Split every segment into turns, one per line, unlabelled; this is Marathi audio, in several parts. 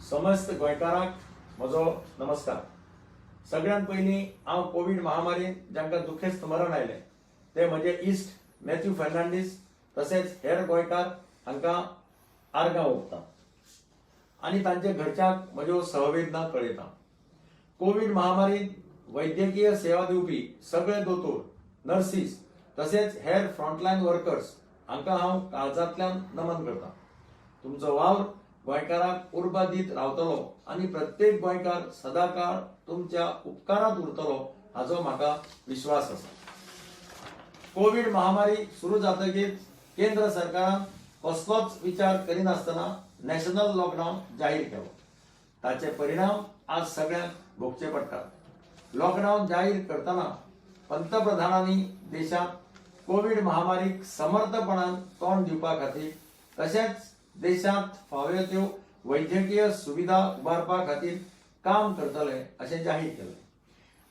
समस्त गोंयकारांक म्हजो नमस्कार। सगळ्यात पयलीं हांव कोविड महामारीन जांकां दुखेस्त मरण आयलें ते म्हजे इश्ट मॅथ्यू फर्नांडीस तशेंच हेर गोंयकार हांकां आर्गां ओंपता आनी तांचे घरच्यांक म्हज्यो सहवेदना कळयता। कोविड महामारीन वैद्यकीय सेवा दिवपी सगळे दोतोर, नर्सीस तशेंच हेर फ्रंटलायन वर्कर्स हांकां हांव काळजांतल्यान नमन करतां। तुमचो वावर गोंयकारांक उर्बा दीत रावतलो आनी प्रत्येक गोंयकार सदांकाळ तुमच्या उपकारांत उरतलो हाचो म्हाका विश्वास आसा। कोविड महामारी सुरू जातकीर केंद्र सरकारान कसलोच विचार करिनासतना नॅशनल लॉकडावन जाहीर केलो। ताचे परिणाम आज सगळ्यांक भोगचे पडटात। लॉकडावन जाहीर करतना पंतप्रधानांनी देशांत कोविड महामारीक समर्थपणान तोंड दिवपा खातीर तशेंच देशांत फाव्यो त्यो वैद्यकीय सुविधा उबारपा खातीर काम करतले अशें जाहीर केलें।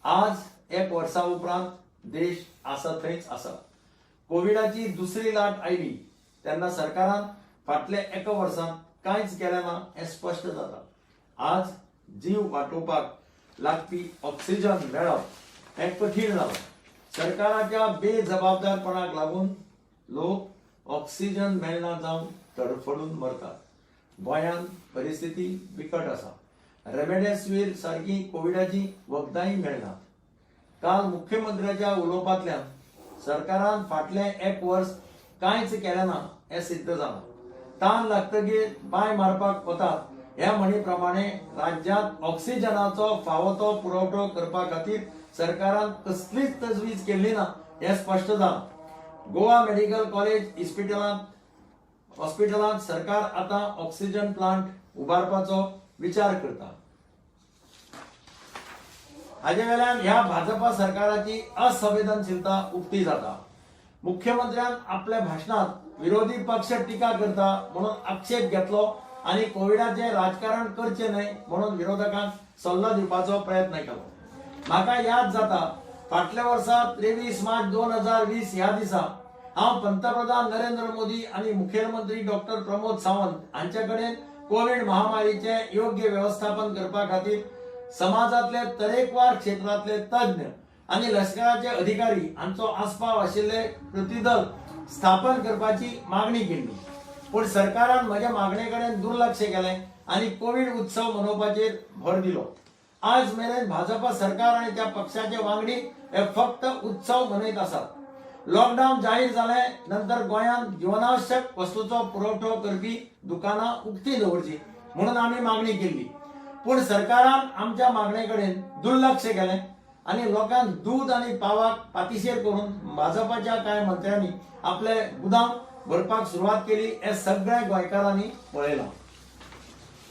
आज एक वर्सा उपरांत देश आसा थंयच आसा। कोविडाची दुसरी लाट आयली तेन्ना सरकारान फाटल्या एका वर्सांत कांयच केलें ना हें स्पश्ट जाता। आज जीव वाटोवपाक लागपी ऑक्सिजन मेळप हें कठीण जालां। सरकाराच्या बेजबाबदारपणाक लागून लोक ऑक्सिजन मेळना जावन तडफडून मरतात। गोंयांत परिस्थिती बिकट आसा। रेमडेसिवीर सारकी कोविडाची वखदांय मेळनात। काल मुख्यमंत्र्याच्या उलोवपांतल्यान सरकारान फाटलें एक वर्स कांयच केलें ना हें सिद्ध जालां। ताण लागतकीर बांय मारपाक वतात ह्या म्हणी प्रमाणे राज्यांत ऑक्सिजनाचो फावो तो पुरवठो करपा खातीर सरकारान कसलीच तजवीज केल्ली ना हें स्पश्ट जालां। गोवा मेडिकल कॉलेज हॉस्पिटलांत सरकार आतां ऑक्सिजन प्लांट उबारपाचो विचार करता। हाचे वेल्यान ह्या भाजपा सरकाराची असंवेदनशीलता उक्ती जाता। मुख्यमंत्र्यान आपल्या भाशणांत विरोधी पक्ष टिका करता म्हणून आक्षेप घेतलो आनी कोविडाचें राजकारण करचें न्हय म्हणून विरोधकांक सल्लो दिवपाचो प्रयत्न केलो। म्हाका याद जाता फाटल्या वर्सा 23 मार्च 2020 ह्या दिसा हांव पंतप्रधान नरेंद्र मोदी आनी मुखेलमंत्री डॉक्टर प्रमोद सावंत हांचे कडेन कोविड महामारीचे योग्य व्यवस्थापन करपा खातीर समाजातले तरेकवार क्षेत्रातले तज्ञ आनी लष्कराचे अधिकारी हांचो आस्पाव आशिल्ले प्रतिदल स्थापन करपाची मागणी केल्ली। पूण सरकारान म्हज्या मागणे कडेन दुर्लक्ष केलें आनी कोविड उत्सव मनोवपाचेर भर दिलो। आज मेरेन भाजपा सरकार आनी त्या पक्षाचे वांगडी हे फक्त उत्सव मनयत आसात। लॉकडावन जाहीर जाले नंतर गोंयांत जीवनावश्यक वस्तूंचो पुरवठो करपी दुकानां उक्ती दवरची म्हणून आमी मागणी केल्ली। पूण सरकारान आमच्या मागणे कडेन दुर्लक्ष केलें आनी लोकांक दूद आनी पावाक पातीशेर करून भाजपाच्या कांय मंत्र्यांनी आपले गुदाम भरपाक सुरवात केली हे सगळ्या गोंयकारांनी पळयलां।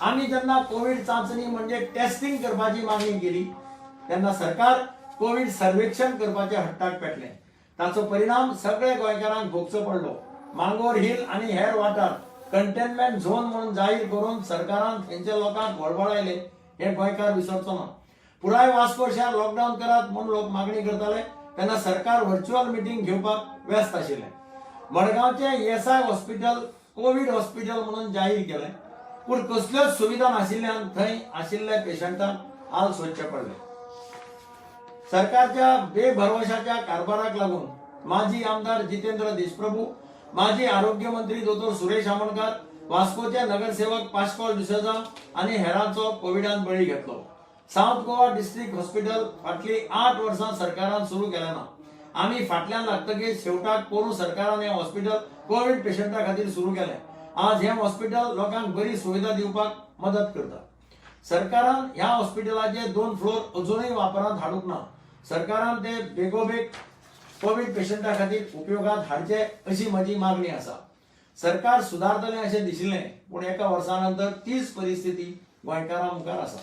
आमी जेन्ना कोविड चांचणी म्हणजे टेस्टिंग करपाची मागणी केली तेन्ना सरकार कोविड सर्वेक्षण करपाच्या हट्टाक पेटलें। ताचो परिणाम सगळ्या गोंयकारांक भोगचो पडलो। मांगोर हिल आनी हेर वाठार कंटेनमेंट झोन म्हणून जाहीर करून सरकारान थंयच्या लोकांक वळवळायले हे गोंयकार विसरचो ना। पुराय वास्को शहर लॉकडावन करात म्हणून लोक मागणी करताले तेन्ना सरकार व्हर्च्युअल मिटींग घेवपाक व्यस्त आशिल्लें। मडगांवचे ESI हॉस्पिटल कोविड हॉस्पिटल म्हणून जाहीर केलें पूण कसल्योच सुविधा नाशिल्ल्यान थंय आशिल्ल्या पेशंटांक हाल सोंसचे पडले। सरकारच्या बेभरवशाच्या कारभाराक लागून माजी आमदार जितेंद्र देशप्रभू, माजी आरोग्य मंत्री दोतोर सुरेश आमोणकार, वास्कोचे नगरसेवक पाश्कॉल डिसोजा आनी हेरांचो कोविडान बळी घेतलो। साउथ गोवा डिस्ट्रिक्ट हॉस्पिटल फाटली 8 वर्सां सरकारान सुरू केलें ना। आमी फाटल्यान लागतकीर शेवटाक पोरू सरकारान हें हॉस्पिटल कोविड पेशंटा खातीर सुरू केलें। आज हें हॉस्पिटल लोकांक बरी सुविधा दिवपाक मदत करता। सरकारान ह्या हॉस्पिटलाचे 2 फ्लोर अजूनय वापरांत हाडूंक ना। सरकारान ते बेगोबेग कोविड पेशंटा खातीर उपयोगात हाडचे अशी म्हजी मागणी आसा। सरकार सुदारतलें अशें दिशिल्लें पूण एका वर्सा नंतर तीच परिस्थिती गोंयकारां मुखार आसा।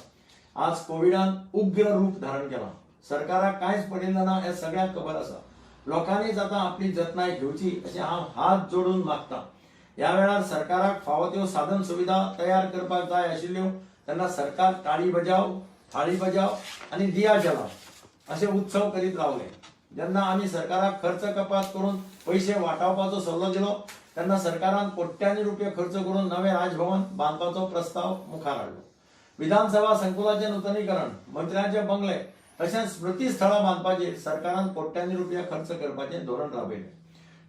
आज कोविडान उग्र रूप धारण केलां। सरकाराक कांयच पडिल्लें ना हें सगळ्यांक खबर आसा। लोकांनीच आतां आपली जतनाय घेवची अशें हांव हात जोडून मागतां। ह्या वेळार सरकाराक फावो त्यो साधन सुविधा तयार करपाक जाय आशिल्ल्यो तेन्ना सरकार ताळी बजाव, थाळी बजाव आनी दिया जलाव अशें उत्सव करीत रावले। जेन्ना आमी सरकाराक खर्च कपात करून पैसे वाटावपाचो सल्लो दिलो तेन्ना सरकारान कोट्यांनी रुपये खर्च करून नवे राजभवन बांदपाचो प्रस्ताव मुखार हाडलो। विधानसभा संकुलाचे नूतनीकरण, मंत्र्यांचे बंगले तसेच स्मृतीस्थळां बांधपाचेर सरकारान कोट्यांनी रुपया खर्च करपाचे धोरण राबयले.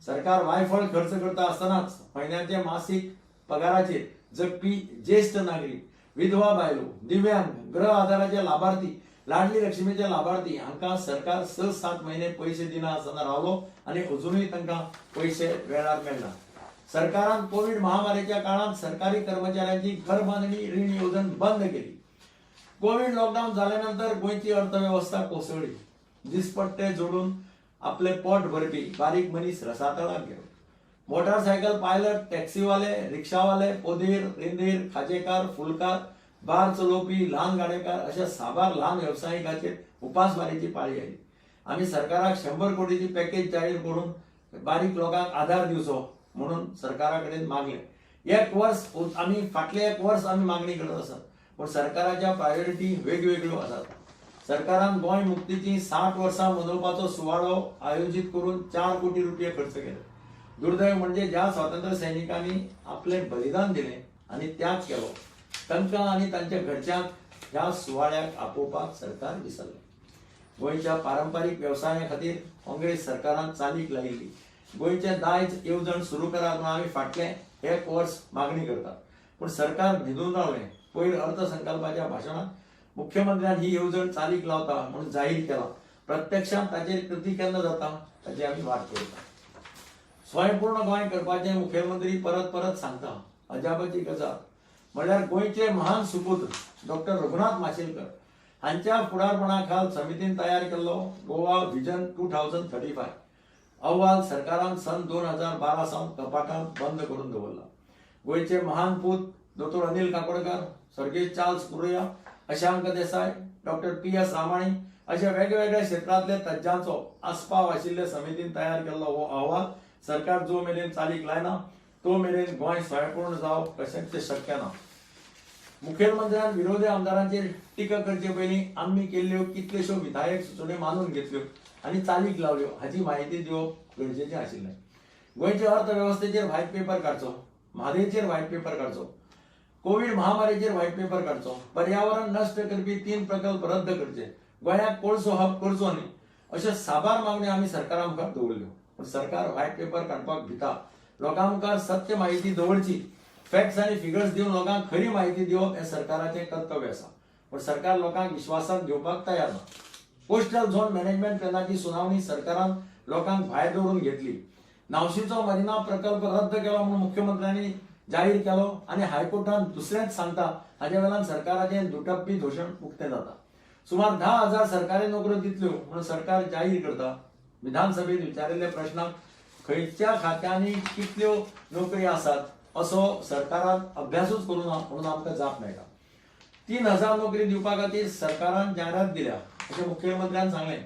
सरकार वायफळ खर्च करता आसतनाच म्हयन्याचे मासीक पगाराचेर जगपी ज्येष्ठ नागरिक, विधवा बायलो, दिव्यांग, गृह आधाराचे लाभार्थी, लाडली लक्ष्मीचे लाभार्थी हांकां सरकार 6-7 महिने पैसे दिना आसतना रावलो आणि अजूनही तांकां पैसे वेळार मेळना. सरकारान कोविड महामारीच्या काळात सरकारी कर्मचाऱ्यांची घर बांधणी रीण योजना बंद केली. कोविड लॉकडाऊन झाल्यानंतर गोंयची अर्थव्यवस्था कोसळली. दिसपट्टे जोडून आपले पोट भरपी बारीक मनीस रसातळाक गेलो. मोटारसायकल पायलट, टॅक्सीवाले, रिक्षावाले, पोदीर, रेंदेर, खाजेकार, फुलकार, बार चलोवपी, ल्हान गाडेकार अशा साबार ल्हान व्यावसायिकांचेर उपासमारीची पाळी आयली. आमी सरकाराक 100 कोटीची पॅकेज जाहीर करून बारीक लोकांक आधार दिवचो म्हणून सरकारा कडेन मागले. फाटले एक वर्स आमी मागणी करत आसात, पण सरकाराच्या प्रायोरिटी वेगवेगळ्यो आसात. सरकारान गोंय मुक्तीची 60 वर्सां मनोवपाचो सुवाळो आयोजीत करून 4 कोटी रुपये खर्च केले. दुर्दैव म्हणजे ज्या स्वातंत्र्य सैनिकांनी आपले बलिदान दिले आणि त्याग केलो तांकां आणि तांच्या घरच्यांक ह्या सुवाळ्याक आपोवपाक सरकार विसरले. गोंयच्या पारंपारीक व्यवसाया खातीर काँग्रेस सरकारान चालीक लायिल्ली गोंयचे दायज येवजण सुरू करात म्हणून आमी फाटले एक वर्स मागणी करतात, पण सरकार न्हिदून रावलें. पयर अर्थसंकल्पाच्या भाशणात मुख्यमंत्र्यान ही येवजण चालीक लावता म्हणून जाहीर केला. प्रत्यक्षात ताचेर कृती केन्ना जाता ताची आमी वाट पळयता. स्वयंपूर्ण गोंय करपाचे मुखेलमंत्री परत परत सांगता. अजापाची गजाल म्हणल्यार गोंयचे महान सुपूत डॉक्टर रघुनाथ माशेलकर हांच्या फुडारपणा खाल समितीन तयार केल्लो गोवा व्हिजन 2035 अहवाल सरकारान सन 2012 सावन कपाटांत बंद करून दवरला. गोंयचे महान पूत दोतोर अनिल काकोडकर, सर्गेश चार्ल्स कुर्या, अशांक देसाय, डॉक्टर PS रामाणी अशा वेगवेगळ्या क्षेत्रांतल्या तज्ञांचो आस्पाव आशिल्ले समितीन तयार केल्लो हो अहवाल सरकार जो मेरेन चालीक लायना तो मेरेन गोंय स्वयंपूर्ण जावप कशेंच शक्य ना. मुखेलमंत्र्यान विरोधी आमदारांचेर टिका करचे पयलीं आमी केल्ल्यो कितल्योश्यो विधायक सुचोवण्यो मानून घेतल्यो आनी चालीक लावल्यो हाची माहिती दिवप गरजेचें आशिल्लें. गोंयच्या अर्थवेवस्थेचेर व्हाईट पेपर काडचो, म्हादयचेर व्हाईट पेपर काडचो, कोविड महामारीचेर व्हाईट पेपर काडचो, पर्यावरण नश्ट करपी 3 प्रकल्प रद्द करचे, गोंयाक कोळसो हब करचो न्ही अश्यो साबार मागण्यो आमी सरकारा मुखार दवरल्यो. पण सरकार व्हाईट पेपर काडपाक भिता. लोकां मुखार सत्य माहिती दवरची, फॅक्ट्स आनी फिगर्स दिवन लोकांक खरी माहिती दिवप हें सरकाराचें कर्तव्य आसा. पण सरकार लोकांक विश्वासात घेवपाक तयार ना. कोस्टल झोन मॅनेजमेंट प्लॅनाची सुनावणी सरकारान लोकांक भायर दवरून घेतली. नावशीचो मरिना प्रकल्प रद्द केलो म्हणून मुख्यमंत्र्यांनी जाहीर केलो आणि हायकोर्टान दुसरेंच सांगता हाच्या वेळान सरकाराचें दुटप्पी धोशण उक्तें जाता. सुमार 10,000 सरकारी नोकऱ्यो दितल्यो म्हणून सरकार जाहीर करता. विधानसभेत विचारिल्ल्या प्रश्नाक खंयच्या खात्यांनी कितल्यो नोकरी आसात असो सरकारान अभ्यासूच करूना म्हणून आमकां जाप मेळटा. 3,000 नोकरी दिवपा खातीर सरकारान जायरात दिल्या अशें मुख्यमंत्र्यान सांगलें.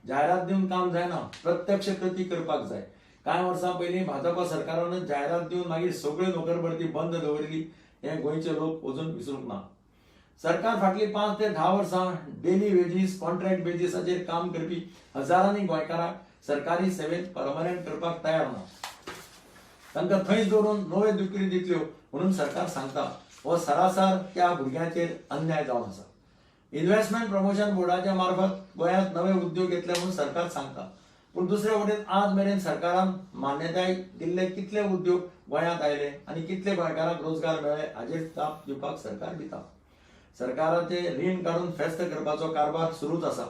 जायरात दिवन काम जायना, प्रत्यक्ष कृती करपाक जाय. कांय वर्सां पयलीं भाजपा सरकारान जायरात दिवन मागीर सगळ्यो नोकरभरती बंद दवरली हें गोंयचे लोक अजून विसरूंक ना. सरकार फाटली 5 ते 10 वर्सां डेली वेजीस, कॉन्ट्रॅक्ट बेजिसाचेर काम करपी हजारांनी गोंयकारांक सरकारी सेवेत परमनंट करपाक तयार ना. तांकां थंयच दवरून नव्यो नोकरी दितल्यो म्हणून सरकार सांगता. हो सरासर त्या भुरग्यांचेर अन्याय जावन आसा. इन्व्हेस्टमेंट प्रमोशन बोर्डाच्या मार्फत गोंयांत नवे उद्योग येतले म्हणून सरकार सांगता, पण दुसरे वटेन आज मेरेन सरकारान मान्यताय दिल्ले कितले उद्योग गोंयांत आयले आणि कितले गोंयकारांक रोजगार मेळ्ळे हाचेर ताप दिवपाक सरकार भिता. सरकाराचे रीण काढून फेस्त करपाचो कारभार सुरूच आसा.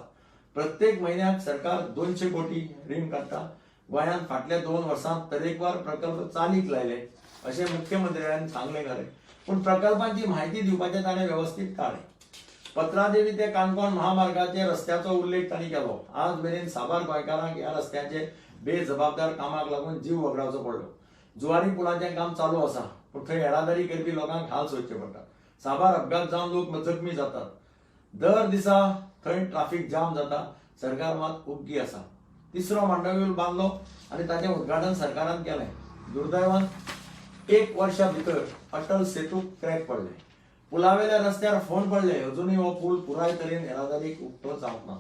प्रत्येक म्हयन्याक सरकार 200 कोटी रीण काडटा. गोंयांत फाटल्या 2 वर्सांत तरेकवार प्रकल्प चालीक लायले अशें मुख्यमंत्र्यांनी सांगलें खरें, पण प्रकल्पांची म्हायती दिवपाचें ताणें व्यवस्थीत टाळ्ळें. पत्रादेवी ते काणकोण महामार्गाचे रस्त्याचो उल्लेख तांणी केलो. आज मेरेन साबार गोंयकारांक ह्या रस्त्याचे बेजबाबदार कामाक लागून जीव वगडावचो पडलो. जुवारी पुलाचें काम चालू आसा, पूण थंय येरादारी करपी लोकांक हाल सोंसचे पडटात. साबार अपघात जावन लोक जखमी जातात. दर दिसा थंय ट्राफिक जाम जाता. सरकार मात उग्गी आसा. 3रो मांडव्यूल बांदलो आनी ताचें उद्घाटन सरकारान केलें. दुर्दैवान 1 वर्षा भितर अटल सेतूक क्रॅक पडले. पुलावेल्या रस्त्यार फोंड पडले. अजूनही हो पूल पुराय तरेन येरादारीक उक्तो जावंक ना.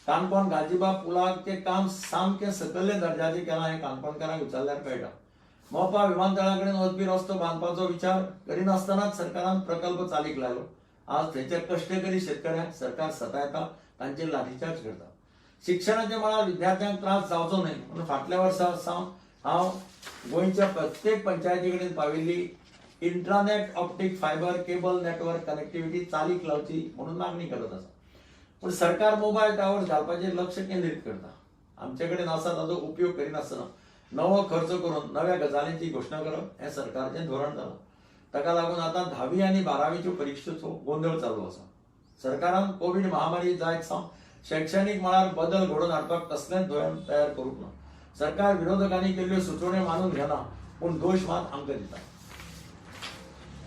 काणकोण गालजीबाग पुलाचें काम सामकें सकयल्या दर्जाचें केलां हें काणकोणकारांक विचारल्यार कळटा. मोपा विमानतळा कडेन वचपी रस्तो बांदपाचो विचार करिनासतनाच सरकारान प्रकल्प चालीक लायलो. आज थंयच्या कश्टकरी शेतकऱ्यांक सरकार सतायता, तांचेर लाठीचार्ज करता. शिक्षणाच्या मळार विद्यार्थ्यांक त्रास जावचो न्हय म्हणून फाटल्या वर्सा सावन हांव गोंयच्या प्रत्येक पंचायती कडेन पाविल्ली intranet optic fibre cable network connectivity चालीक लावची म्हणून मागणी करत आसा. पूण सरकार मोबायल टावर्स घालपाचेर लक्ष केंद्रीत करता. आमचे कडेन आसा ताचो उपयोग करिनासतना नवो खर्च करून नव्या गजालींची घोशणा करप हें सरकारचें धोरण जालां. ताका लागून आतां 10वी आनी 12वीच्यो परिक्षेचो गोंधळ चालू आसा. सरकारान कोविड महामारी जायत सावन शैक्षणीक मळार बदल घडोवन हाडपाक कसलेंच धोरण तयार करूंक ना. सरकार विरोधकांनी केल्ल्यो सुचोवण्यो मानून घेना पूण दोश मात आमकां दिता.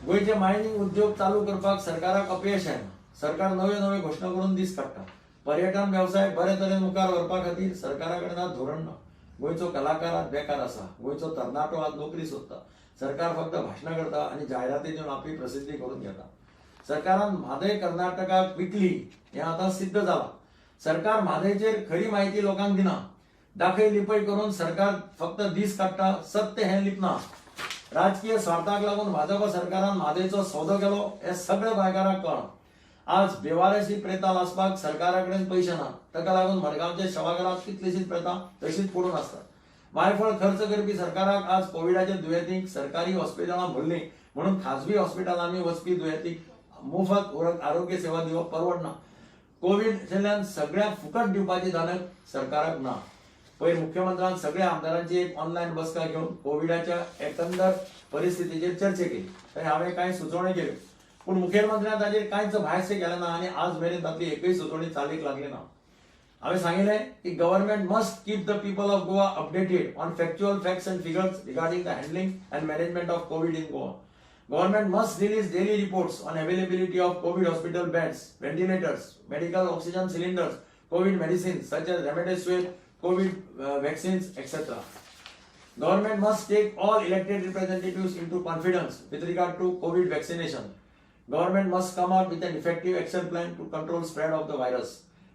गोंयचे मायनिंग उद्योग चालू करपाक सरकाराक अपयश येना. सरकार नव्यो नव्यो घोशणा करून दीस काडटा. पर्यटन वेवसाय बरे तरेन मुखार व्हरपा खातीर सरकारा कडेन आज धोरण ना. गोंयचो कलाकार आज बेकार आसा. गोंयचो तरणाटो आज नोकरी सोदता. सरकार फक्त भाशणां करता आनी जायराती दिवन आपली प्रसिद्धी करून घेता. सरकारान म्हादय कर्नाटकाक विकली हें आतां सिद्ध जालां. सरकार म्हादयचेर खरी म्हायती लोकांक दिना. दाखय लिपय करून सरकार फक्त दीस काडटा. सत्य हें लिपना. राजकीय स्वार्थाक लागून भाजप सरकारान म्हादयचो सौदो केलो हें सगळ्या गोंयकारांक कळ्ळां. आज बेवारशी प्रेतां लासपाक सरकारा कडेन पयशे ना. ताका लागून मडगांवच्या शवागारांत कितलीशीच प्रेतां तशीच पडून आसतात. वायफळ खर्च करपी सरकाराक आज कोविडाच्या दुयेंतींक सरकारी हॉस्पिटलां भरलीं म्हणून खाजगी हॉस्पिटलांनी वचपी दुयेंतींक मोफत आरोग्य सेवा दिवप परवडना. कोविडच्यान सगळ्यांक फुकट दिवपाची धाडक सरकाराक ना. पयर मुख्यमंत्र्यान सगळ्या आमदारांची एक ऑनलायन बसका घेवन कोविडाच्या एकंदर परिस्थितीचेर चर्चा केली. थंय हांवें कांय सुचोवण्यो केल्यो पूण मुखेलमंत्र्यान ताचेर कांयच भायसे केलें ना आनी आज मेरेन तातली एकय सुचोवणी चालीक लागली ना. हांवें सांगिल्लें की government must keep the people of Goa updated on factual facts end figures regarding the handling end management of Covid in Goa. Government must release daily reports on availability of COVID hospital beds, ventilators, medical oxygen cylinders, COVID medicines such as remdesivir, COVID vaccines, etc. Government must take all elected representatives into confidence with regard to COVID vaccination. Government must come out with an effective action plan to control spread of the virus.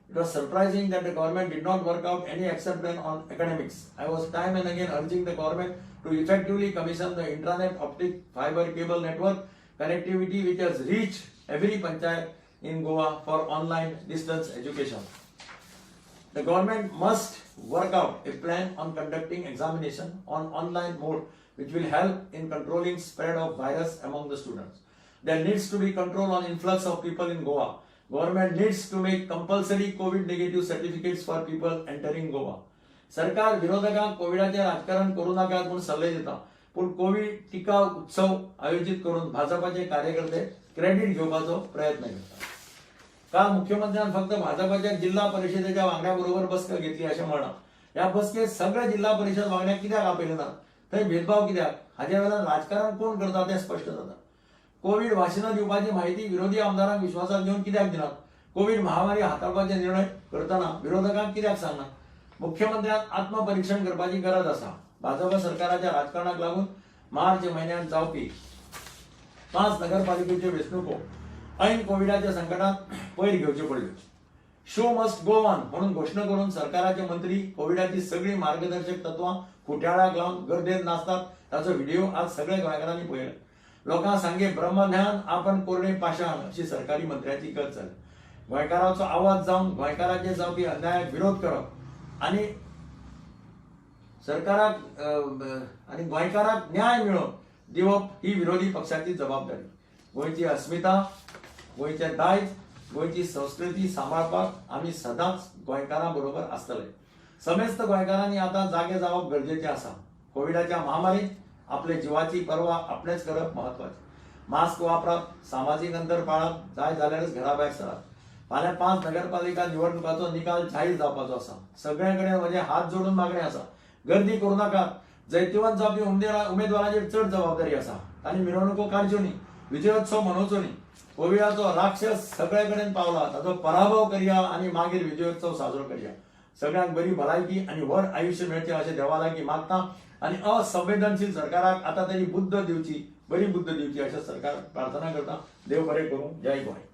It was surprising that the government did not work out any action plan on academics. I was time and again urging the government to effectively commission the intranet optic fiber cable network connectivity which has reached every panchayat in Goa for online distance education. The government must work out a plan on conducting examination on online mode which will help in controlling spread of virus among the students. There needs to be control on influx of people in Goa. Government needs to make compulsory COVID negative certificates for people entering Goa. सरकार विरोधकांक कोविडाचेर राजकारण करू नाकात म्हणून सल्ले दिता पूण कोविड टिका उत्सव आयोजित करून भाजपाचे कार्यकर्ते क्रेडिट घेवपाचो प्रयत्न करतात. काल मुख्यमंत्र्यान फक्त भाजपाच्या जिल्हा परिषदेच्या वांगड्या बरोबर बसका घेतली अशें म्हणलां. ह्या बसकेत सगळे जिल्हा परिषद वांगड्याक कित्याक आपयले ना? थंय भेदभाव कित्याक? हाच्या वेळार राजकारण कोण करता तें स्पश्ट जाता. कोविड वाशिनां दिवपाची माहिती विरोधी आमदारांक विश्वासात घेवन कित्याक दिनात? कोविड महामारी हाताळपाचे निर्णय करतना विरोधकांक कित्याक सांगनात? मुख्यमंत्र्यान आत्मपरीक्षण करपाची गरज आसा. भाजप सरकाराच्या राजकारणाक लागून मार्च म्हयन्यात जावपी 5 नगरपालिकेच्यो वेंचणुको ऐन कोविडाच्या संकटात पयर घेवच्यो पडल्यो. शो मस्ट गो ऑन म्हणून घोशणा करून सरकाराचे मंत्री कोविडाची सगळी मार्गदर्शक तत्वां खुट्याळाक लावन गर्देत नाचतात. ताचो व्हिडिओ आज सगळ्या गोंयकारांनी पळयला. लोकांक सांगे ब्रह्मज्ञान आपण कोरणे पाशाण अशी सरकारी मंत्र्याची गत जाली. गोंयकारांचो आवाज जावन गोंयकारांचेर जावपी अन्यायाक विरोध करप आनी सरकाराक आनी गोंयकाराक न्याय मेळोवन दिवप ही विरोधी पक्षाची जबाबदारी. गोंयची अस्मिता, गोंयचें दायज, गोंयची संस्कृती सांबाळपाक आमी सदांच गोंयकारां बरोबर आसतले. समेस्त गोंयकारांनी आतां जागे जावप गरजेचें आसा. कोविडाच्या महामारीत आपले जिवाची पर्वा आपणेच करप महत्वाचें. मास्क वापरात, सामाजीक अंतर पाळात, जाय जाल्यारच घरा भायर सरात. फाल्यां 5 नगरपालिका निवडणुकाचो निकाल जाहीर जावपाचो आसा. सगळ्यां कडेन म्हजें हात जोडून मागणें आसा. गर्दी करूं नाकात. जैतिवंत जावपी उमेदवारांचेर चड जबाबदारी आसा. तांणी मिरवणुको काडच्यो न्ही, विजयोत्सव मनोवचो न्ही. कोविडाचो राक्षस सगळे कडेन पावला. ताचो पराभव करया आनी मागीर विजयोत्सव साजरो करया. सगळ्यांक बरी भलायकी आनी व्हड आयुश्य मेळचें अशें देवा लागीं मागता आनी असंवेदनशील सरकाराक आतां तरी बुद्ध दिवची, बरी बुद्ध दिवची अशें सरकार प्रार्थना करता. देव बरें करूं. जय गोंय.